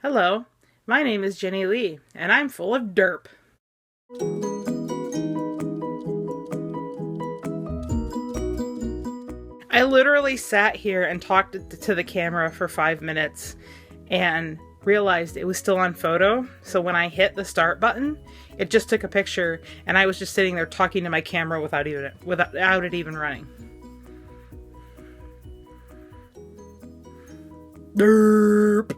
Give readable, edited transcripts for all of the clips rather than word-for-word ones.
Hello, my name is Jennilee, and I'm full of derp. I literally sat here and talked to the camera for 5 minutes and realized it was still on photo. So when I hit the start button, it just took a picture, and I was just sitting there talking to my camera without it even running. Derp.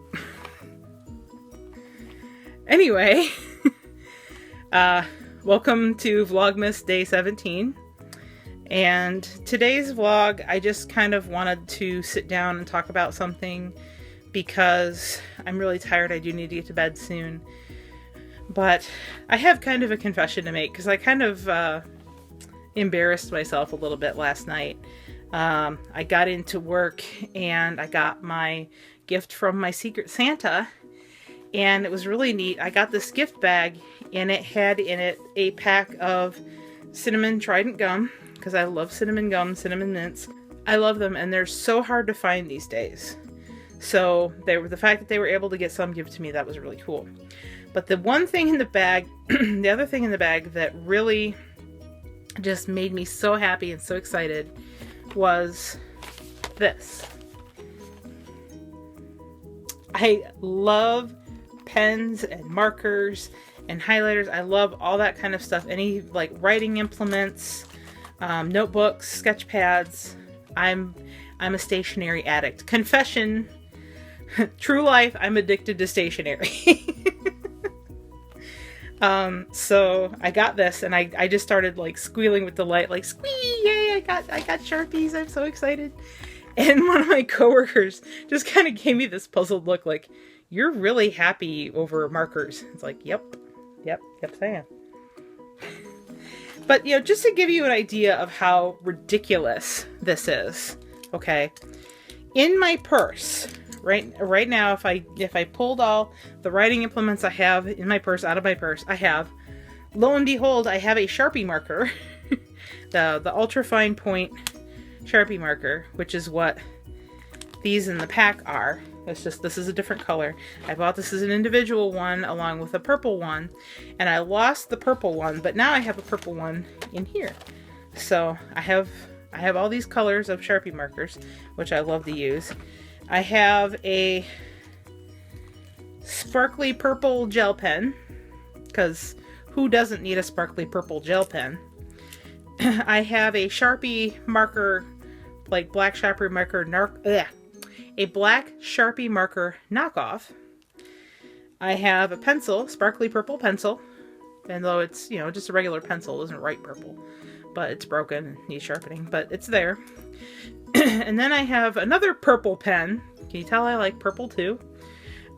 Anyway, welcome to Vlogmas Day 17. And today's vlog, I just kind of wanted to sit down and talk about something because I'm really tired. I do need to get to bed soon. But I have kind of a confession to make because I kind of embarrassed myself a little bit last night. I got into work and I got my gift from my Secret Santa. And it was really neat. I got this gift bag and it had in it a pack of cinnamon Trident gum, because I love cinnamon gum, cinnamon mints. I love them, and they're so hard to find these days. So the fact that they were able to get some given to me, that was really cool. But the one thing in the bag, the other thing in the bag that really just made me so happy and so excited was this. I love pens and markers and highlighters. I love all that kind of stuff. Any like writing implements, notebooks, sketch pads. I'm a stationery addict. Confession, true life, I'm addicted to stationery. So I got this and I just started like squealing with delight, like squee, yay, I got Sharpies, I'm so excited. And one of my coworkers just kind of gave me this puzzled look like, you're really happy over markers. It's like, yep, I am. But, you know, just to give you an idea of how ridiculous this is, okay? In my purse, right now, if I pulled all the writing implements I have in my purse out of my purse, lo and behold, I have a Sharpie marker, the ultra fine point Sharpie marker, which is what these in the pack are. This is a different color. I bought this as an individual one along with a purple one, and I lost the purple one, but now I have a purple one in here. So I have all these colors of Sharpie markers, which I love to use. I have a sparkly purple gel pen, because who doesn't need a sparkly purple gel pen? I have a Sharpie marker, like black Sharpie marker, a black Sharpie marker knockoff. I have a pencil, sparkly purple pencil, and though it's, you know, just a regular pencil, it isn't right purple, but it's broken and needs sharpening, but it's there. And then I have another purple pen. Can you tell I like purple too?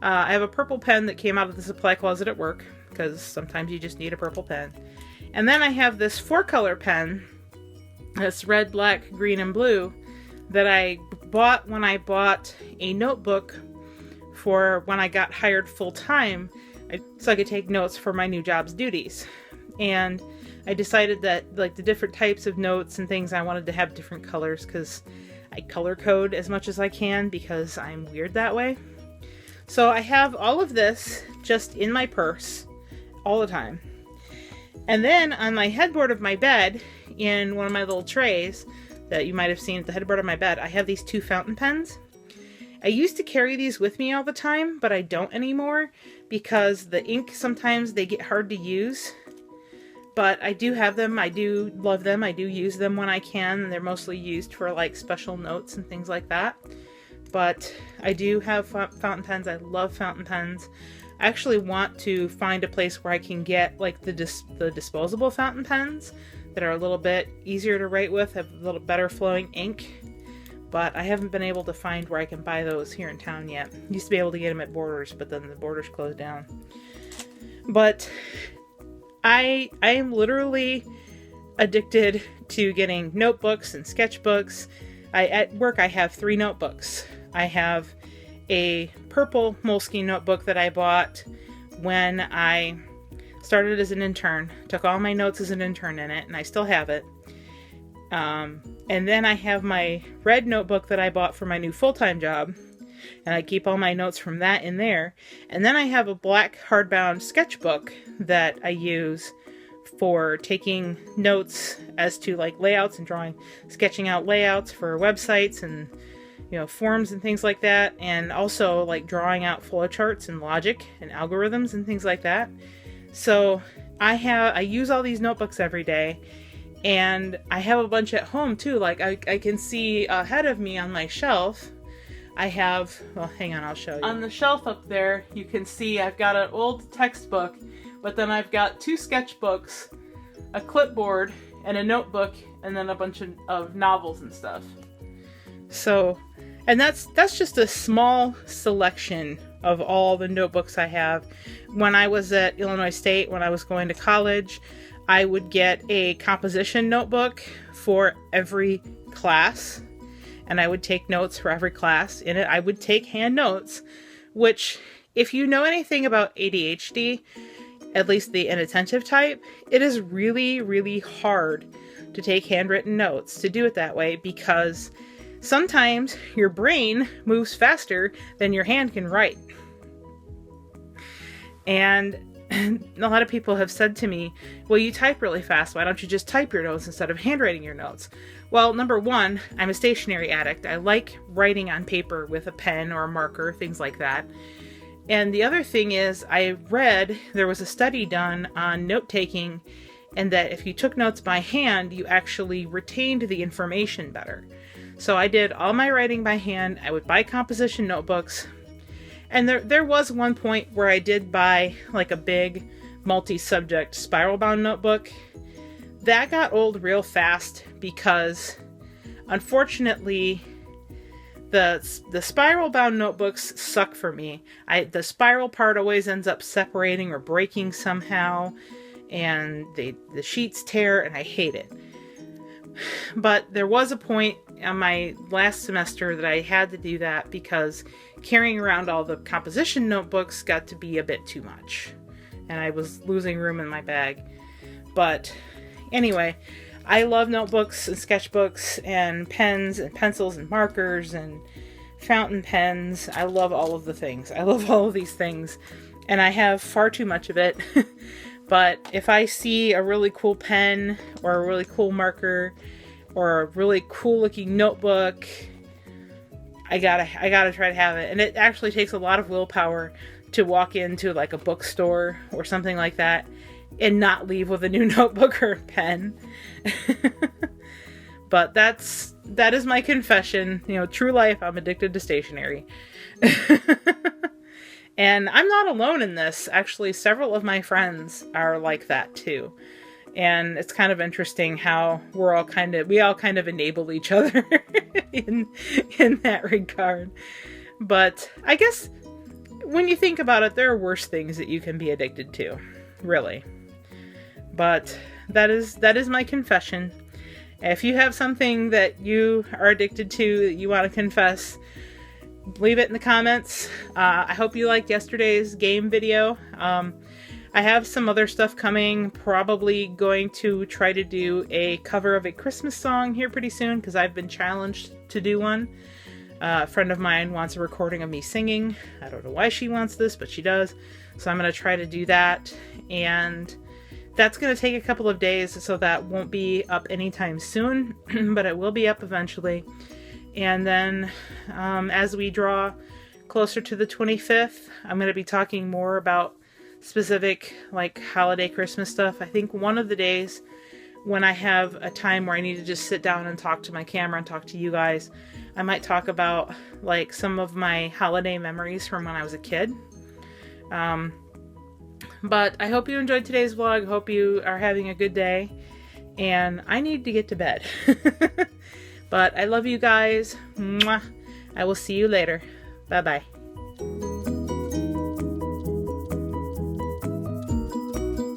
I have a purple pen that came out of the supply closet at work, because sometimes you just need a purple pen. And then I have this 4-color pen, that's red, black, green, and blue, that I bought when I bought a notebook for when I got hired full-time, so I could take notes for my new job's duties. And I decided that like the different types of notes and things, I wanted to have different colors because I color code as much as I can because I'm weird that way. So I have all of this just in my purse all the time. And then on my headboard of my bed, in one of my little trays that you might have seen at the headboard of my bed, I have these 2 fountain pens. I used to carry these with me all the time, but I don't anymore because the ink, sometimes they get hard to use. But I do have them. I do love them. I do use them when I can. They're mostly used for like special notes and things like that. But I do have fountain pens. I love fountain pens. I actually want to find a place where I can get like the disposable fountain pens that are a little bit easier to write with, have a little better flowing ink. But I haven't been able to find where I can buy those here in town yet. Used to be able to get them at Borders, but then the Borders closed down. But I am literally addicted to getting notebooks and sketchbooks. At work I have 3 notebooks. I have a purple Moleskine notebook that I bought when I started as an intern. Took all my notes as an intern in it, and I still have it. And then I have my red notebook that I bought for my new full-time job. and I keep all my notes from that in there. And then I have a black hardbound sketchbook that I use for taking notes as to like layouts and sketching out layouts for websites and forms and things like that, and also like drawing out flowcharts and logic and algorithms and things like that. So I use all these notebooks every day, and I have a bunch at home too. Like I can see ahead of me on my shelf, I have, well, hang on, I'll show you. On the shelf up there, you can see I've got an old textbook, but then I've got 2 sketchbooks, a clipboard, and a notebook, and then a bunch of novels and stuff. So, and that's just a small selection of all the notebooks I have. When I was at Illinois State, when I was going to college, I would get a composition notebook for every class, and I would take notes for every class. In it, I would take hand notes, which, if you know anything about ADHD, at least the inattentive type, it is really, really hard to take handwritten notes, to do it that way, because sometimes your brain moves faster than your hand can write. And a lot of people have said to me, well, you type really fast. Why don't you just type your notes instead of handwriting your notes? Well, number one, I'm a stationery addict. I like writing on paper with a pen or a marker, things like that. And the other thing is, I read there was a study done on note-taking, and that if you took notes by hand, you actually retained the information better. So I did all my writing by hand. I would buy composition notebooks. And there was one point where I did buy like a big multi-subject spiral bound notebook. That got old real fast because, unfortunately, the spiral bound notebooks suck for me. The spiral part always ends up separating or breaking somehow, and the sheets tear, and I hate it. But there was a point on my last semester that I had to do that because carrying around all the composition notebooks got to be a bit too much, and I was losing room in my bag. But anyway, I love notebooks and sketchbooks and pens and pencils and markers and fountain pens. I love all of the things. I love all of these things, and I have far too much of it. But if I see a really cool pen or a really cool marker or a really cool looking notebook, I gotta try to have it. And it actually takes a lot of willpower to walk into like a bookstore or something like that and not leave with a new notebook or a pen. But that is my confession. True life, I'm addicted to stationery. And I'm not alone in this. Actually, several of my friends are like that too. And it's kind of interesting how we all kind of enable each other in that regard. But I guess when you think about it, there are worse things that you can be addicted to, really. But that is my confession. If you have something that you are addicted to that you want to confess, leave it in the comments. I hope you liked yesterday's game video. I have some other stuff coming. Probably going to try to do a cover of a Christmas song here pretty soon because I've been challenged to do one. A friend of mine wants a recording of me singing. I don't know why she wants this, but she does. So I'm going to try to do that. And that's going to take a couple of days, so that won't be up anytime soon, but it will be up eventually. And then as we draw closer to the 25th, I'm going to be talking more about specific like holiday Christmas stuff. I think one of the days when I have a time where I need to just sit down and talk to my camera and talk to you guys, I might talk about like some of my holiday memories from when I was a kid. But I hope you enjoyed today's vlog. Hope you are having a good day. And I need to get to bed. But I love you guys. Mwah. I will see you later. Bye-bye.